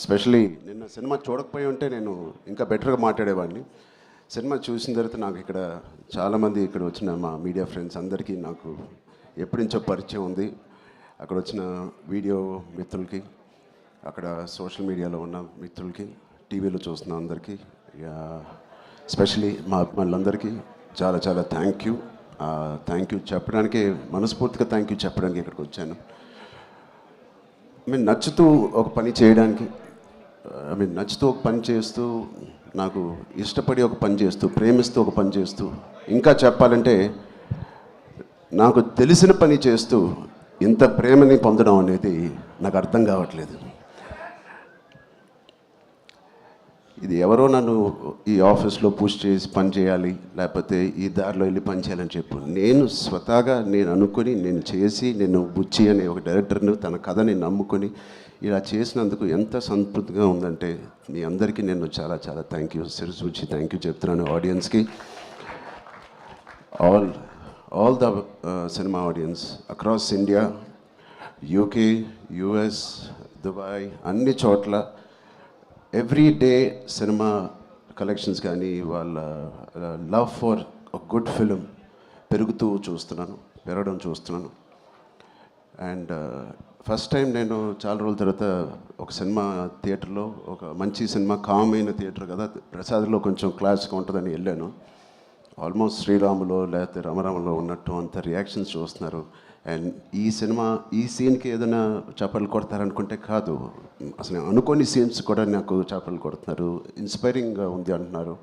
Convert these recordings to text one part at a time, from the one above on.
Especially నిన్న cinema చూడకపోయి ఉంటే నేను ఇంకా బెటర్గా మాట్లాడేవాడిని. సినిమా చూసిన తర్వాత నాకు ఇక్కడ చాలామంది ఇక్కడ వచ్చిన మా మీడియా ఫ్రెండ్స్ అందరికీ నాకు ఎప్పటి నుంచో పరిచయం ఉంది. అక్కడ వచ్చిన వీడియో మిత్రులకి, అక్కడ సోషల్ మీడియాలో ఉన్న మిత్రులకి, టీవీలో చూస్తున్న అందరికీ, స్పెషలీ మా అభిమానులందరికీ చాలా చాలా థ్యాంక్ యూ చెప్పడానికి, మనస్ఫూర్తిగా థ్యాంక్ యూ చెప్పడానికి ఇక్కడికి వచ్చాను. నచ్చుతూ ఒక పని చేయడానికి, నచ్చుతూ ఒక పని చేస్తూ, నాకు ఇష్టపడి ఒక పని చేస్తూ, ప్రేమిస్తూ ఒక పని చేస్తూ, ఇంకా చెప్పాలంటే నాకు తెలిసిన పని చేస్తూ ఇంత ప్రేమని పొందడం అనేది నాకు అర్థం కావట్లేదు. ఇది ఎవరో నన్ను ఈ ఆఫీస్లో పుష్ చేసి పని చేయాలి, లేకపోతే ఈ దారిలో వెళ్ళి పని చేయాలని చెప్పు. నేను స్వతహాగా నేను అనుకొని, నేను చేసి, నేను బుచ్చి అనే ఒక డైరెక్టర్ని తన కథని నమ్ముకొని ఇలా చేసినందుకు ఎంత సంతృప్తిగా ఉందంటే మీ అందరికీ నేను చాలా చాలా థ్యాంక్ యూ, శిరస్సు వచ్చి థ్యాంక్ యూ చెప్తున్నాను ఆడియన్స్కి. All the cinema audience across India, UK, US, Dubai, అన్ని చోట్ల ఎవ్రీ డే సినిమా కలెక్షన్స్ కానీ వాళ్ళ లవ్ ఫర్ గుడ్ ఫిలిం పెరగడం చూస్తున్నాను. అండ్ ఫస్ట్ టైం నేను చాలా రోజుల తర్వాత ఒక సినిమా థియేటర్లో, ఒక మంచి సినిమా, కామ్ అయిన థియేటర్ కదా, ప్రసాద్లో కొంచెం క్లాస్గా ఉంటుందని వెళ్ళాను. ఆల్మోస్ట్ శ్రీరాములో లేకపోతే రామరామలో ఉన్నట్టు అంత రియాక్షన్స్ చూస్తున్నారు. అండ్ ఈ సీన్కి ఏదైనా చేపలు కొడతారనుకుంటే కాదు, అసలు అనుకోని సీన్స్ కూడా నాకు చేపలు కొడుతున్నారు, ఇన్స్పైరింగ్గా ఉంది అంటున్నారు.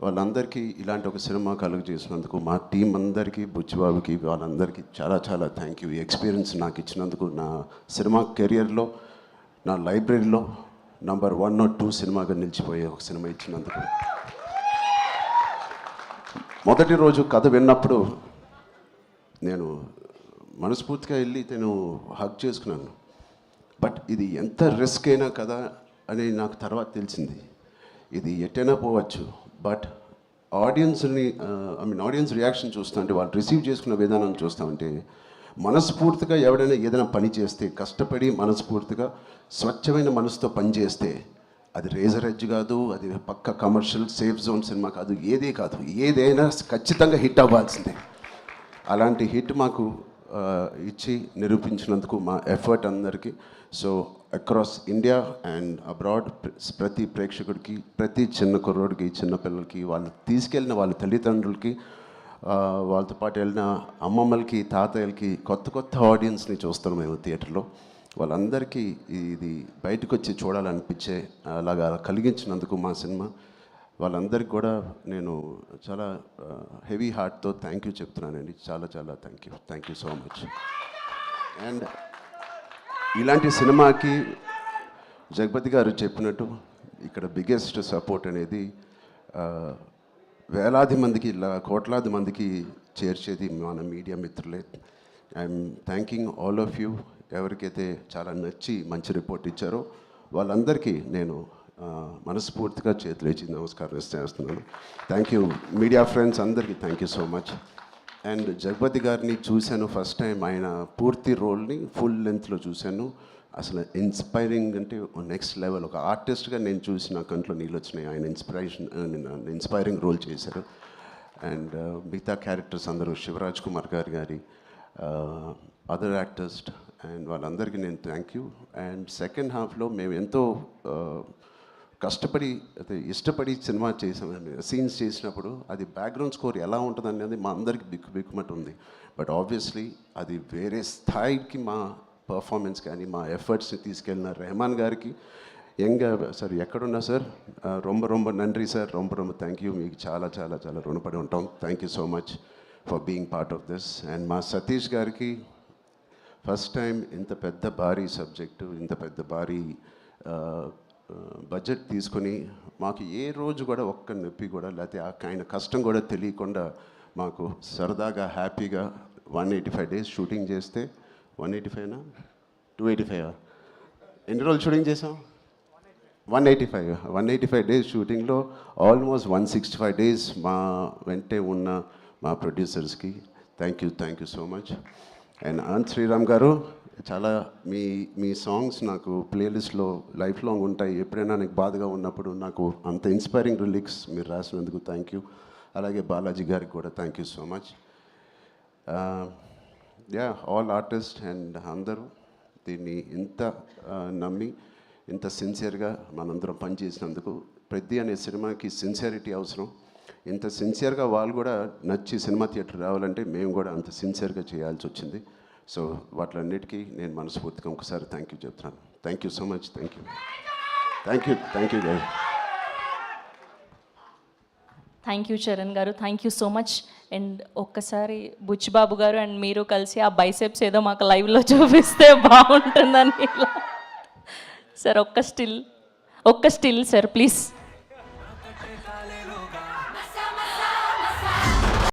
వాళ్ళందరికీ ఇలాంటి ఒక సినిమా కలుగు చేసినందుకు మా టీం అందరికీ, బుచ్చిబాబుకి, వాళ్ళందరికీ చాలా చాలా థ్యాంక్ యూ. ఈ ఎక్స్పీరియన్స్ నాకు ఇచ్చినందుకు, నా సినిమా కెరియర్లో, నా లైబ్రరీలో నంబర్ 1 or 2 సినిమాగా నిలిచిపోయే ఒక సినిమా ఇచ్చినందుకు. మొదటి రోజు కథ విన్నప్పుడు నేను మనస్ఫూర్తిగా వెళ్ళి నేను హగ్ చేసుకున్నాను. బట్ ఇది ఎంత రిస్క్ అయినా కదా అని నాకు తర్వాత తెలిసింది. ఇది ఎట్టైనా పోవచ్చు, బట్ ఆడియన్స్ రియాక్షన్ చూస్తుంటే, వాళ్ళు రిసీవ్ చేసుకున్న విధానం చూస్తామంటే, మనస్ఫూర్తిగా ఎవడైనా ఏదైనా పని చేస్తే, కష్టపడి మనస్ఫూర్తిగా స్వచ్ఛమైన మనసుతో పని చేస్తే, అది రేజర్ ఎడ్జ్ కాదు, అది పక్క కమర్షియల్ సేఫ్ జోన్ సినిమా కాదు, ఏదైనా ఖచ్చితంగా హిట్ అవ్వాల్సిందే. అలాంటి హిట్ మాకు ఇచ్చి నిరూపించినందుకు మా ఎఫర్ట్ అందరికీ. So across India and abroad ప్రతి ప్రేక్షకుడికి, ప్రతి చిన్న కుర్రోడికి, చిన్న పిల్లలకి, వాళ్ళు తీసుకెళ్ళిన వాళ్ళ తల్లిదండ్రులకి, వాళ్ళతో పాటు వెళ్ళిన అమ్మమ్మలకి, తాతయ్యలకి, కొత్త ఆడియన్స్ని చూస్తాం మేము థియేటర్లో. వాళ్ళందరికీ ఇది బయటకు వచ్చి చూడాలనిపించే అలాగా కలిగించినందుకు మా సినిమా, వాళ్ళందరికీ కూడా నేను చాలా హెవీ హార్ట్తో థ్యాంక్ యూ చెప్తున్నానండి. చాలా చాలా thank you so much. And ఇలాంటి సినిమాకి జగపతి గారు చెప్పినట్టు ఇక్కడ బిగ్గెస్ట్ సపోర్ట్ అనేది వేలాది మందికి, కోట్లాది మందికి చేర్చేది మన మీడియా మిత్రులే. I am thanking all of you. ఎవరికైతే చాలా నచ్చి మంచి రిపోర్ట్ ఇచ్చారో వాళ్ళందరికీ నేను మనస్ఫూర్తిగా చేతులేచి నమస్కారం చేస్తున్నాను. థ్యాంక్ యూ మీడియా ఫ్రెండ్స్ అందరికీ thank you so much. And Jagapathi గారిని చూశాను ఫస్ట్ టైం, ఆయన పూర్తి రోల్ని ఫుల్ లెంత్లో చూశాను. అసలు ఇన్స్పైరింగ్ అంటే నెక్స్ట్ లెవెల్. ఒక ఆర్టిస్ట్గా నేను చూసి నా కంట్లో నీళ్ళు వచ్చినాయి. ఆయన ఇన్స్పైరింగ్ రోల్ చేశారు. అండ్ మిగతా క్యారెక్టర్స్ అందరూ, శివరాజ్ కుమార్ గారి అదర్ యాక్టర్స్ అండ్ వాళ్ళందరికీ నేను థ్యాంక్ యూ. అండ్ సెకండ్ హాఫ్లో మేము ఎంతో కష్టపడి, ఇష్టపడి సినిమా చేసామండి. సీన్స్ చేసినప్పుడు అది బ్యాక్గ్రౌండ్ స్కోర్ ఎలా ఉంటుంది అనేది మా అందరికి బిక్కుమట్టు ఉంది. బట్ ఆబ్వియస్లీ అది వేరే స్థాయికి మా పర్ఫార్మెన్స్ కానీ, మా ఎఫర్ట్స్ని తీసుకెళ్ళిన రెహమాన్ గారికి, సార్ ఎక్కడున్నా సార్, రొంబ నండ్రి సార్, రొంబ థ్యాంక్ యూ. మీకు చాలా చాలా చాలా రుణపడి ఉంటాం. Thank you so much for being part of this. And మా సతీష్ గారికి ఫస్ట్ టైం ఇంత పెద్ద భారీ సబ్జెక్టు, ఇంత పెద్ద భారీ బడ్జెట్ తీసుకొని మాకు ఏ రోజు కూడా ఒక్క నొప్పి కూడా, లేకపోతే ఆయన కష్టం కూడా తెలియకుండా మాకు సరదాగా హ్యాపీగా 185 days షూటింగ్ చేస్తే, 185నా 285 ఎన్ని రోజులు షూటింగ్ చేసాం? 185 days షూటింగ్లో ఆల్మోస్ట్ 165 days మా వెంటే ఉన్న మా ప్రొడ్యూసర్స్కి thank you so much. And Anant Sriram garu, చాలా మీ మీ సాంగ్స్ నాకు ప్లేలిస్ట్లో లైఫ్ లాంగ్ ఉంటాయి. ఎప్పుడైనా నాకు బాధగా ఉన్నప్పుడు నాకు అంత ఇన్స్పైరింగ్ లిరిక్స్ మీరు రాసినందుకు థ్యాంక్ యూ. అలాగే బాలాజీ గారికి కూడా thank you so much. Yeah, all artist and అందరూ దీన్ని ఇంత నమ్మి ఇంత సిన్సియర్గా మనందరం పనిచేసినందుకు. పెద్ద అనే సినిమాకి సిన్సియారిటీ అవసరం. ఇంత సిన్సియర్గా వాళ్ళు కూడా నచ్చి సినిమా థియేటర్ రావాలంటే మేము కూడా అంత సిన్సియర్గా చేయాల్సి వచ్చింది. సో వాటిలన్నిటికీ నేను మనస్ఫూర్తిగా ఒకసారి థ్యాంక్ యూ చెప్తున్నాను. Thank you so much. Thank you గారు. థ్యాంక్ యూ చరణ్ గారు, thank you so much. And ఒక్కసారి బుచ్చిబాబు గారు అండ్ మీరు కలిసి ఆ బైసెప్స్ ఏదో మాకు లైవ్లో చూపిస్తే బాగుంటుందని. సార్ ఒక్క స్టిల్ సార్ ప్లీజ్.